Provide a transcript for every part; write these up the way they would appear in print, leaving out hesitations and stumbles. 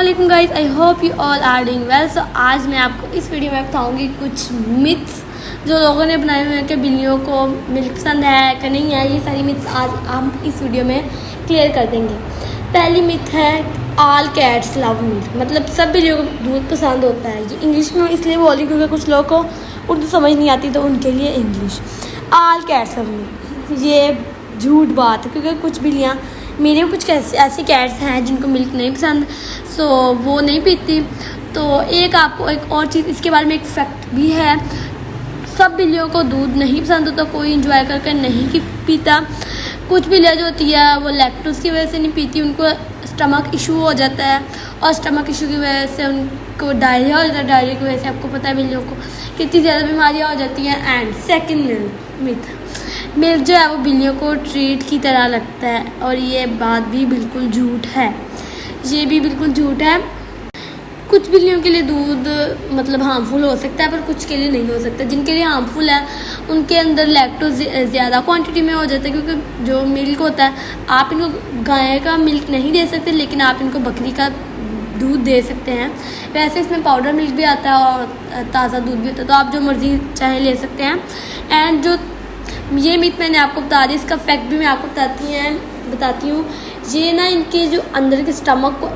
अस्सलामुअलैकुम guys, I hope you all are doing well. So आज मैं आपको इस वीडियो में बताऊंगी कुछ मिथ्स जो लोगों ने बनाए हुए हैं कि बिल्लियों को मिल्क पसंद है कि नहीं है। ये सारी मिथ्स आज हम इस वीडियो में क्लियर कर देंगे। पहली मिथ है ऑल कैट्स लव मिल्क, मतलब सब बिल्लियों को दूध पसंद होता है। ये इंग्लिश में इसलिए बोली क्योंकि कुछ लोगों को उर्दू समझ नहीं आती, तो उनके लिए English all cats love milk. ये झूठ बात है क्योंकि कुछ बिल्लियाँ, मेरे कुछ ऐसी कैट्स हैं जिनको मिल्क नहीं पसंद, सो वो नहीं पीती। तो आपको एक और चीज़ इसके बारे में एक फैक्ट भी है, सब बिल्लियों को दूध नहीं पसंद होता, कोई इंजॉय करके नहीं पीता। कुछ बिल्लियाँ जो होती है वो लैक्टोज की वजह से नहीं पीती, उनको स्टमक इशू हो जाता है और स्टमक इशू की वजह से उनको डायरिया हो जाता है। डायरिया की वजह से आपको पता है बिल्लियों को कितनी ज़्यादा बीमारियाँ हो जाती हैं। एंड सेकेंड मिथ, मिल्क जो है वो बिल्लियों को ट्रीट की तरह लगता है, और ये बात भी बिल्कुल झूठ है। ये भी बिल्कुल झूठ है। कुछ बिल्लियों के लिए दूध मतलब हार्मफुल हो सकता है, पर कुछ के लिए नहीं हो सकता। जिनके लिए हार्मफुल है उनके अंदर लैक्टोज ज़्यादा क्वांटिटी में हो जाता है, क्योंकि जो मिल्क होता है, आप इनको गाय का मिल्क नहीं दे सकते, लेकिन आप इनको बकरी का दूध दे सकते हैं। वैसे इसमें पाउडर मिल्क भी आता है और ताज़ा दूध भी होता है, तो आप जो मर्ज़ी चाहे ले सकते हैं। एंड जो ये मिथ मैंने आपको बता दी, इसका फैक्ट भी मैं आपको बताती हूँ। ये ना इनके जो अंदर के स्टमक को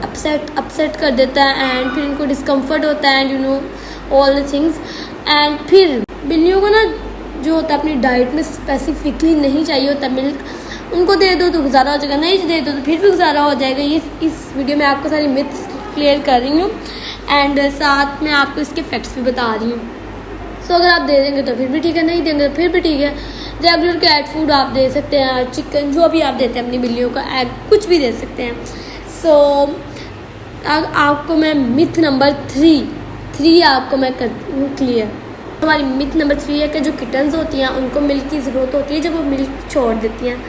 अपसेट कर देता है, एंड फिर इनको डिस्कम्फर्ट होता है, and you know all the things. And फिर बिल्लियों को ना जो होता है अपनी डाइट में स्पेसिफिकली नहीं चाहिए होता मिल्क, उनको दे दो तो गुजारा हो जाएगा, नहीं दे दो तो फिर भी गुजारा हो जाएगा। ये इस वीडियो में आपको सारी मिथ्स क्लियर कर रही हूँ, एंड साथ में आपको इसके फैक्ट्स भी बता रही हूँ। सो अगर आप दे देंगे तो फिर भी ठीक है, नहीं देंगे तो फिर भी ठीक है। रेगुलर कैट फूड आप दे सकते हैं, चिकन जो भी आप देते हैं अपनी बिल्लियों का, एग कुछ भी दे सकते हैं। सो आपको मैं मिथ नंबर थ्री आपको मैं करती हूँ क्लियर। हमारी मिथ नंबर 3 है कि जो किटन्स होती हैं उनको मिल्क की ज़रूरत होती है जब वो मिल्क छोड़ देती हैं।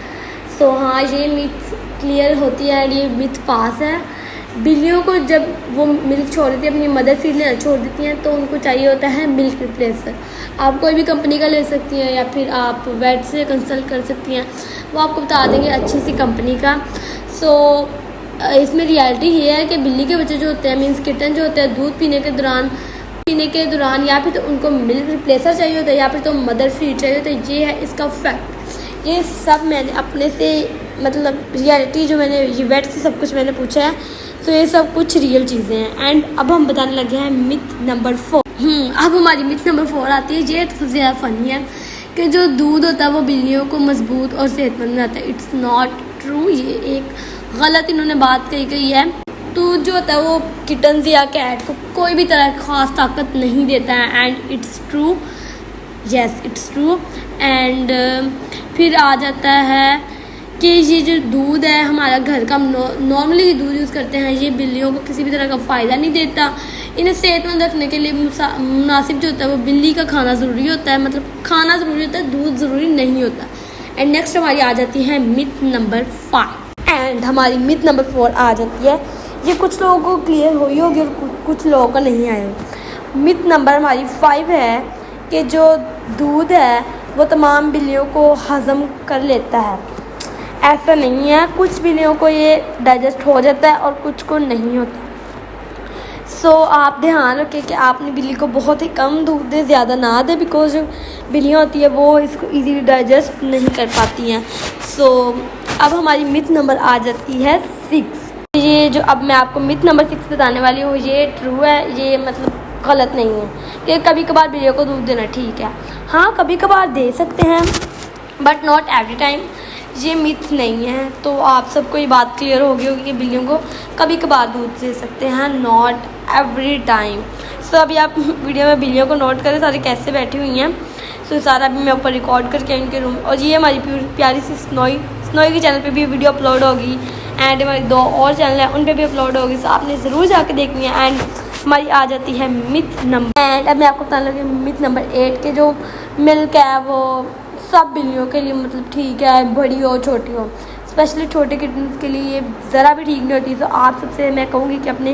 सो हाँ, ये मिथ क्लियर होती है, ये मिथ पास है। बिल्लियों को जब वो मिल्क छोड़ देती है, अपनी मदर फीड लेना छोड़ देती हैं, तो उनको चाहिए होता है मिल्क रिप्लेसर। आप कोई भी कंपनी का ले सकती हैं, या फिर आप वेट से कंसल्ट कर सकती हैं, वो आपको बता देंगे अच्छी सी कंपनी का। सो इसमें रियलिटी ये है कि बिल्ली के बच्चे जो होते हैं, मीन्स किटन जो होते हैं, दूध पीने के दौरान या फिर तो उनको मिल्क रिप्लेसर चाहिए होता है, या फिर तो मदर फीड चाहिए होता है। ये है इसका फैक्ट। ये सब मैंने अपने से मतलब रियलिटी जो मैंने ये वेट से सब कुछ मैंने पूछा है, तो ये सब कुछ रियल चीज़ें हैं। एंड अब हम बताने लगे हैं मिथ नंबर 4। अब हमारी मिथ नंबर 4 आती है। ये सबसे ज़्यादा फनी है कि जो दूध होता है वो बिल्लियों को मजबूत और सेहतमंद बनाता है। इट्स नॉट ट्रू, ये एक गलत इन्होंने बात कही है। दूध जो होता है वो किटन्स या कैट को कोई भी तरह की ख़ास ताकत नहीं देता है, and it's true, yes it's true. And फिर आ जाता है कि ये जो दूध है हमारा घर का नॉर्मली दूध यूज़ करते हैं, ये बिल्लियों को किसी भी तरह का फ़ायदा नहीं देता। इन्हें सेहतमंद रखने के लिए मुनासिब जो होता है वो बिल्ली का खाना ज़रूरी होता है, मतलब खाना ज़रूरी होता है, दूध ज़रूरी नहीं होता। एंड नेक्स्ट हमारी आ जाती है मिथ नंबर 5। एंड हमारी मिथ नंबर 4 आ जाती है, ये कुछ लोगों को क्लियर हुई होगी और कुछ लोगों को नहीं आया। मिथ नंबर हमारी 5 है कि जो दूध है वो तमाम बिल्लियों को हज़म कर लेता है। ऐसा नहीं है, कुछ बिल्लियों को ये डाइजेस्ट हो जाता है और कुछ को नहीं होता। सो आप ध्यान रखें कि आपने बिल्ली को बहुत ही कम दूध दें, ज़्यादा ना दें, बिकॉज जो बिल्लियाँ होती है वो इसको इजीली डाइजेस्ट नहीं कर पाती हैं। सो अब हमारी मिथ नंबर आ जाती है 6। ये जो अब मैं आपको मिथ नंबर 6 बताने वाली हूँ, ये ट्रू है, ये मतलब गलत नहीं है कि कभी कभार बिल्लियों को दूध देना ठीक है। हाँ, कभी कभार दे सकते हैं, बट नॉट एवरी टाइम। ये मिथ नहीं है। तो आप सबको ये बात क्लियर हो गई होगी कि बिल्लियों को कभी कभार दूध दे सकते हैं, नॉट एवरी टाइम। सो अभी आप वीडियो में बिल्लियों को नोट करें सारी कैसे बैठी हुई हैं। सो सारा अभी मैं ऊपर रिकॉर्ड करके इनके रूम, और ये हमारी प्यारी सी स्नोई के चैनल पे भी वीडियो अपलोड होगी, एंड हमारी 2 और चैनल हैं उन पर भी अपलोड होगी, सो आपने ज़रूर जाके देखनी है। एंड हमारी आ जाती है मिथ नंबर, एंड अब मैं आपको बताने लगी मिथ नंबर 8 के जो मिल्क है वो सब बिल्लियों के लिए मतलब ठीक है, बड़ी हो छोटी हो, स्पेशली छोटे किटन्स के लिए ये ज़रा भी ठीक नहीं होती। तो आप सबसे मैं कहूँगी कि अपने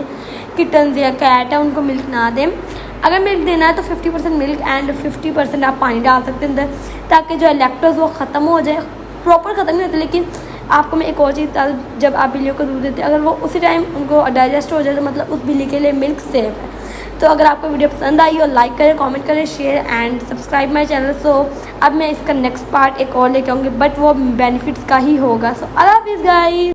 किटन्स या कैट है उनको मिल्क ना दें। अगर मिल्क देना है तो 50% मिल्क एंड 50% आप पानी डाल सकते हैं अंदर, ताकि जो है लैक्टोज वो ख़त्म हो जाए। प्रॉपर ख़त्म नहीं होता, लेकिन आपको मैं एक और चीज़ बता दूँ, जब आप बिल्लियों को दूध देते हैं अगर वो उसी टाइम उनको डाइजेस्ट हो जाए तो मतलब उस बिल्ली के लिए मिल्क सेफ है। तो अगर आपको वीडियो पसंद आई हो लाइक करें, कमेंट करें, share and subscribe my channel. So अब मैं इसका नेक्स्ट पार्ट एक और लेके आऊँगी, बट वो बेनिफिट्स का ही होगा। सो अल्लाह हाफिज़ गाइस।